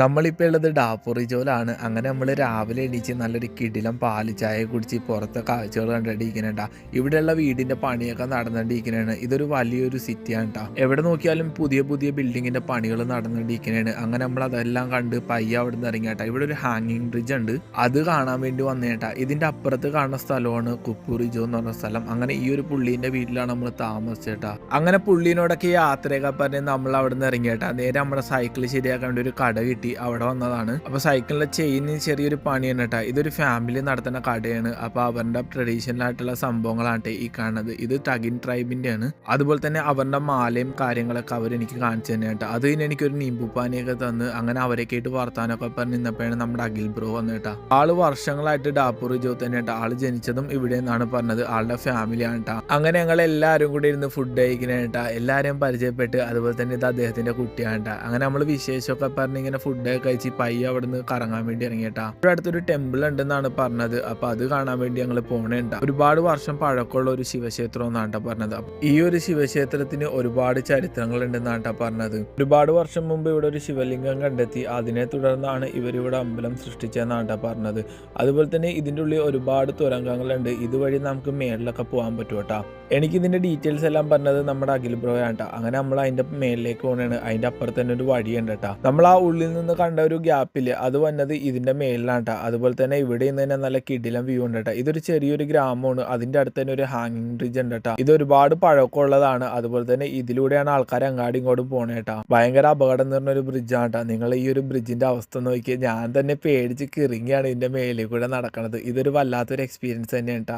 നമ്മളിപ്പോൾ ഉള്ളത് ഡാപ്പുറിജോയിലാണ്. അങ്ങനെ നമ്മൾ രാവിലെ എണീച്ച് നല്ലൊരു കിടിലം പാല് ചായ കുടിച്ച് പുറത്തെ കാഴ്ചകൾ കണ്ടിരിക്കണേട്ടാ. ഇവിടെയുള്ള വീടിന്റെ പണിയൊക്കെ നടന്നുകൊണ്ടിരിക്കണേണ്. ഇതൊരു വലിയൊരു സിറ്റിയാണ് ട്ടാ. എവിടെ നോക്കിയാലും പുതിയ പുതിയ ബിൽഡിങ്ങിന്റെ പണികൾ നടന്നുകൊണ്ടിരിക്കണേണ്. അങ്ങനെ നമ്മൾ അതെല്ലാം കണ്ട് പയ്യെ അവിടെ നിന്ന് ഇറങ്ങിയേട്ടാ. ഇവിടെ ഒരു ഹാങ്ങിങ് ബ്രിഡ്ജ് ഉണ്ട്, അത് കാണാൻ വേണ്ടി വന്നേട്ടാ. ഇതിന്റെ അപ്പുറത്ത് കാണുന്ന സ്ഥലമാണ് കുപ്പുറിജോ എന്ന് പറഞ്ഞ സ്ഥലം. അങ്ങനെ ഈ ഒരു പുള്ളീന്റെ വീട്ടിലാണ് നമ്മൾ താമസിച്ചേട്ടാ. അങ്ങനെ പുള്ളീനോടൊക്കെ യാത്രയൊക്കെ പറഞ്ഞ് നമ്മൾ അവിടെ നിന്ന് ഇറങ്ങിയേട്ടാ. നേരെ നമ്മുടെ സൈക്കിൾ ശരിയാക്കാൻ വേണ്ടി ഒരു കട കിട്ടി, അവിടെ വന്നതാണ്. അപ്പൊ സൈക്കിളിന്റെ ചെയിന് ചെറിയൊരു പണിയാണ് കേട്ടോ. ഇതൊരു ഫാമിലി നടത്തുന്ന കടയാണ്. അപ്പൊ അവരുടെ ട്രഡീഷണൽ ആയിട്ടുള്ള സംഭവങ്ങളാണ് ഈ കാണുന്നത്. ഇത് ടഗിൻ ട്രൈബിന്റെ ആണ്. അതുപോലെ തന്നെ അവരുടെ മാലയും കാര്യങ്ങളൊക്കെ അവർ എനിക്ക് കാണിച്ചു തന്നെ കേട്ടോ. അത് കഴിഞ്ഞ് എനിക്കൊരു നീമ്പുപ്പാനിയൊക്കെ തന്ന് അങ്ങനെ അവരൊക്കെ ആയിട്ട് വർത്താനൊക്കെ പറഞ്ഞ് നിന്നപ്പോഴാണ് നമ്മുടെ അഖിൽ ബ്രോ വന്നിട്ടാ. ആള് വർഷങ്ങളായിട്ട് ഡാപ്പുറിജോ തന്നെ കേട്ടോ. ആള് ജനിച്ചതും ഇവിടെ നിന്നാണ് പറഞ്ഞത്. ആളുടെ ഫാമിലിയാണ് കേട്ടോ. അങ്ങനെ ഞങ്ങൾ എല്ലാവരും കൂടി ഇരുന്ന് ഫുഡ് കഴിക്കണേട്ടാ. എല്ലാവരെയും പരിചയപ്പെട്ട് അതുപോലെ തന്നെ ഇത് അദ്ദേഹത്തിന്റെ കുട്ടിയാണ് കേട്ടോ. അങ്ങനെ നമ്മൾ വിശേഷമൊക്കെ പറഞ്ഞ് ഇങ്ങനെ ഫുഡ് കഴിച്ച് പയ്യെ അവിടെ നിന്ന് കറങ്ങാൻ വേണ്ടി ഇറങ്ങിയിട്ടാ. ഇവിടെ അടുത്തൊരു ടെമ്പിൾ ഉണ്ടെന്നാണ് പറഞ്ഞത്. അപ്പൊ അത് കാണാൻ വേണ്ടി ഞങ്ങൾ പോണേണ്ട. ഒരുപാട് വർഷം പഴക്കമുള്ള ഒരു ശിവക്ഷേത്രം എന്നാണ് പറഞ്ഞത്. ഈ ഒരു ശിവക്ഷേത്രത്തിന് ഒരുപാട് ചരിത്രങ്ങൾ ഉണ്ടെന്നാണ് പറഞ്ഞത്. ഒരുപാട് വർഷം മുമ്പ് ഇവിടെ ഒരു ശിവലിംഗം കണ്ടെത്തി, അതിനെ തുടർന്നാണ് ഇവരിവിടെ അമ്പലം സൃഷ്ടിച്ചതെന്നാണ് പറഞ്ഞത്. അതുപോലെ തന്നെ ഇതിൻ്റെ ഉള്ളിൽ ഒരുപാട് തുരങ്കങ്ങളുണ്ട്. ഇതുവഴി നമുക്ക് മേളിലൊക്കെ പോകാൻ പറ്റും കേട്ടോ. എനിക്ക് ഇതിന്റെ ഡീറ്റെയിൽസ് എല്ലാം പറഞ്ഞത് നമ്മുടെ അഖിൽ ബ്രോയാണ് കേട്ടോ. അങ്ങനെ നമ്മൾ അതിന്റെ മേലിലേക്ക് പോകണാണ്. അതിന്റെ അപ്പുറത്ത് തന്നെ ഒരു വഴിയുണ്ട് കേട്ടോ. നമ്മൾ ആ ഉള്ളിൽ നിന്ന് കണ്ട ഒരു ഗ്യാപ്പില് അത് വന്നത് ഇതിന്റെ മേലിലാണ് കേട്ടോ. അതുപോലെ തന്നെ ഇവിടെ നിന്ന് തന്നെ നല്ല കിടിലം വ്യൂ ഉണ്ട് കേട്ടോ. ഇതൊരു ചെറിയൊരു ഗ്രാമമാണ്. അതിന്റെ അടുത്ത് തന്നെ ഒരു ഹാങ്ങിങ് ബ്രിഡ്ജ് ഉണ്ട് കേട്ടോ. ഇത് ഒരുപാട് പഴക്കമുള്ളതാണ്. അതുപോലെ തന്നെ ഇതിലൂടെയാണ് ആൾക്കാർ അങ്ങാടി ഇങ്ങോട്ടും പോണേ കേട്ടോ. ഭയങ്കര അപകടം നിറഞ്ഞ ഒരു ബ്രിഡ്ജാണ് കേട്ടോ. നിങ്ങൾ ഈ ഒരു ബ്രിഡ്ജിന്റെ അവസ്ഥ നോക്കിയാൽ ഞാൻ തന്നെ പേടിച്ച് കിറങ്ങിയാണ് ഇതിന്റെ മേലിൽ കൂടെ നടക്കണത്. ഇതൊരു വല്ലാത്തൊരു എക്സ്പീരിയൻസ് തന്നെയാണ് കേട്ടോ.